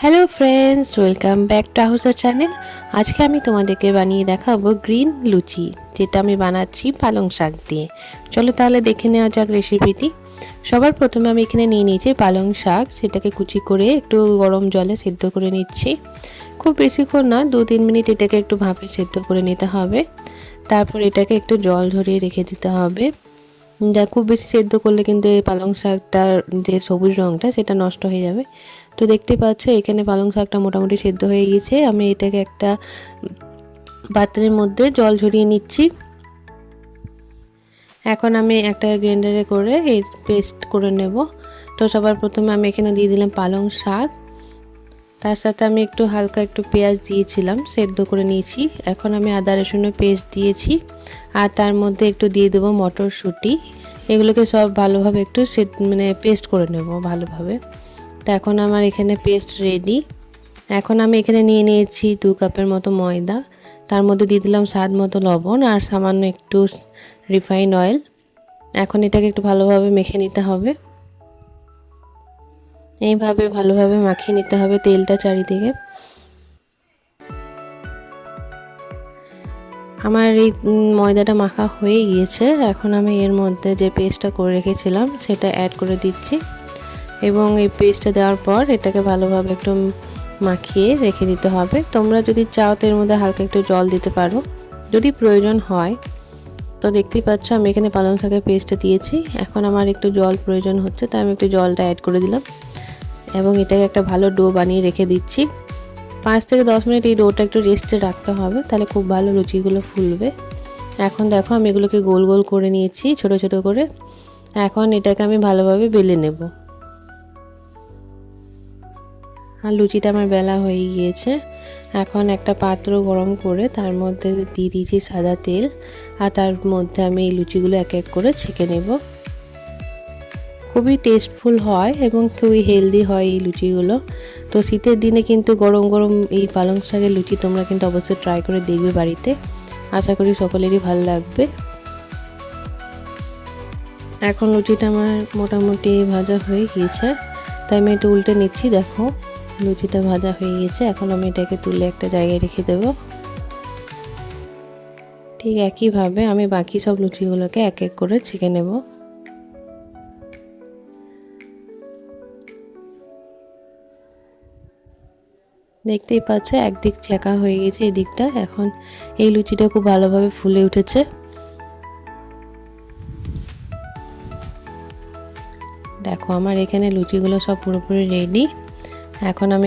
Hello friends, welcome back to Ahuja channel. আজকে আমি তোমাদেরকে বানিয়ে দেখাবো গ্রিন লুচি, যেটা আমি বানাচ্ছি পালং শাক দিয়ে। চলো তাহলে দেখে নেওয়া যাক রেসিপিটি। সবার প্রথমে আমি এখানে নিয়ে নিয়েছি পালং শাক, সেটাকে কুচি করে একটু গরম জলে সেদ্ধ করে নিচ্ছি। খুব বেশিক্ষণ না, 2-3 মিনিট এটাকে একটু ভাপে সেদ্ধ করে নিতে হবে। তারপর এটাকে একটু জল ঝরিয়ে রেখে দিতে হবে। খুব বেশি সেদ্ধ করলে কিন্তু এই পালং শাকটার যে সবুজ রঙটা সেটা নষ্ট হয়ে যাবে। তো দেখতে পাচ্ছ এখানে পালং শাকটা মোটামুটি সেদ্ধ হয়ে গিয়েছে। আমি এটাকে একটা পাত্রের মধ্যে জল ঝরিয়ে নিচ্ছি। এখন আমি একটা গ্রাইন্ডারে করে এর পেস্ট করে নেব। তো সবার প্রথমে আমি এখানে দিয়ে দিলাম পালং শাক, তার সাথে আমি একটু হালকা একটু পেঁয়াজ দিয়েছিলাম, সেদ্ধ করে নিয়েছি। এখন আমি আদা রসুনের পেস্ট দিয়েছি, আর তার মধ্যে একটু দিয়ে দেবো মটরশুঁটি। এগুলোকে সব ভালোভাবে একটু পেস্ট করে নেব ভালোভাবে। তো এখন আমার এখানে পেস্ট রেডি। এখন আমি এখানে নিয়ে নিয়েছি 2 কাপের মতো ময়দা, তার মধ্যে দিয়ে দিলাম স্বাদ মতো লবণ আর সামান্য একটু রিফাইন অয়েল। এখন এটাকে একটু ভালোভাবে মেখে নিতে হবে। এইভাবে ভালোভাবে মাখিয়ে নিতে হবে তেলটা চারিদিকে। আমার এই ময়দাটা মাখা হয়ে গিয়েছে। এখন আমি এর মধ্যে যে পেস্টটা করে রেখেছিলাম সেটা অ্যাড করে দিচ্ছি, এবং এই পেস্টটা দেওয়ার পর এটাকে ভালোভাবে একটু মাখিয়ে রেখে দিতে হবে। তোমরা যদি চাও তো এর মধ্যে হালকা একটু জল দিতে পারো যদি প্রয়োজন হয়। তো দেখতেই পাচ্ছ আমি এখানে পালং শাকের পেস্টটা দিয়েছি। এখন আমার একটু জল প্রয়োজন হচ্ছে, তাই আমি একটু জলটা অ্যাড করে দিলাম, এবং এটাকে একটা ভালো ডো বানিয়ে রেখে দিচ্ছি। 5 থেকে 10 মিনিট এই ডোটা একটু রেস্টে রাখতে হবে, তাহলে খুব ভালো লুচিগুলো ফুলবে। এখন দেখো আমি এগুলোকে গোল গোল করে নিয়েছি ছোট ছোট করে। এখন এটাকে আমি ভালোভাবে বেলে নেব। আর লুচিটা আমার বেলা হয়ে গিয়েছে। এখন একটা পাত্র গরম করে তার মধ্যে দিয়ে দিয়েছি সাদা তেল, আর তার মধ্যে আমি এই লুচিগুলো এক এক করে ছেঁকে নেব। খুবই টেস্টফুল হয় এবং খুবই হেলদি হয় এই লুচিগুলো। তো শীতের দিনে কিন্তু গরম গরম এই পালং শাকের লুচি তোমরা কিন্তু অবশ্যই ট্রাই করে দেখবে বাড়িতে। আশা করি সকলেরই ভালো লাগবে। এখন লুচিটা আমার মোটামুটি ভাজা হয়ে গিয়েছে, তাই আমি একটু উল্টে নিচ্ছি। দেখো লুচিটা ভাজা হয়ে গেছে। এখন আমি এটাকে তুলে একটা জায়গায় রেখে দেব। ঠিক একইভাবে আমি বাকি সব লুচিগুলোকে এক এক করে ছেঁকে নেব। দেখতেই পাচ্ছ একদিক ছেঁকা হয়ে গেছে, এই দিকটা। এখন এই লুচিটা খুব ভালোভাবে ফুলে উঠেছে। দেখো আমার এখানে লুচিগুলো সব পুরোপুরি রেডি। এখন আমি